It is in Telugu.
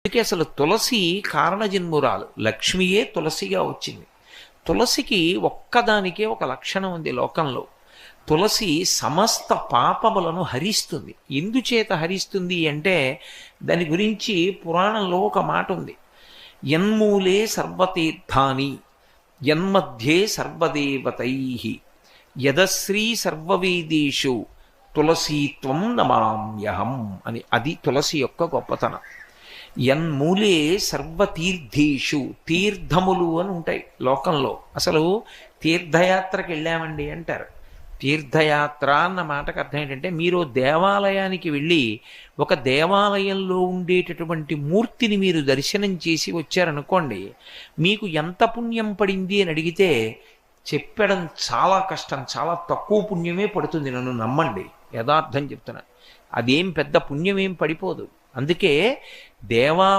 అందుకే అసలు తులసి కారణజన్మురాలు, లక్ష్మియే తులసిగా వచ్చింది. తులసికి ఒక్కదానికే ఒక లక్షణం ఉంది లోకంలో. తులసి సమస్త పాపములను హరిస్తుంది. ఎందుచేత హరిస్తుంది అంటే దాని గురించి పురాణంలో ఒక మాట ఉంది. యన్మూలే సర్వతీర్థాని యన్మధ్యే సర్వదేవతై యదశ్రీ సర్వవేదేషు తులసీత్వం నమామ్యహం అని. అది తులసి యొక్క గొప్పతనం. యన్మూలే సర్వతీర్థేషు, తీర్థములు అని ఉంటాయి లోకంలో. అసలు తీర్థయాత్రకి వెళ్ళామండి అంటారు. తీర్థయాత్ర అన్న మాటకు అర్థం ఏంటంటే, మీరు దేవాలయానికి వెళ్ళి ఒక దేవాలయంలో ఉండేటటువంటి మూర్తిని మీరు దర్శనం చేసి వచ్చారనుకోండి, మీకు ఎంత పుణ్యం పడింది అని అడిగితే చెప్పడం చాలా కష్టం. చాలా తక్కువ పుణ్యమే పడుతుంది, నన్ను నమ్మండి, యథార్థం చెప్తున్నా. అదేం పెద్ద పుణ్యమేం పడిపోదు. అందుకే దేవా